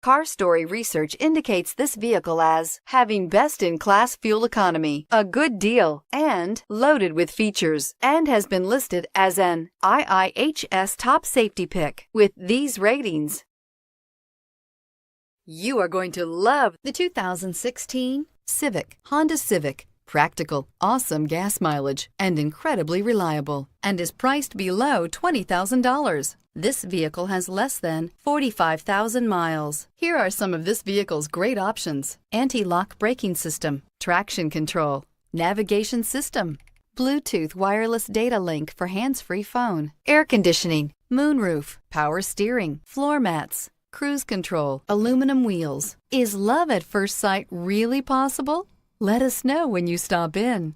Car Story research indicates this vehicle as having best-in-class fuel economy, a good deal, and loaded with features, and has been listed as an IIHS top safety pick with these ratings. You are going to love the 2016 Honda Civic. Practical, awesome gas mileage, and incredibly reliable, and is priced below $20,000. This vehicle has less than 45,000 miles. Here are some of this vehicle's great options: anti-lock braking system, traction control, navigation system, Bluetooth wireless data link for hands-free phone, air conditioning, moonroof, power steering, floor mats, cruise control, aluminum wheels. Is love at first sight really possible? Let us know when you stop in.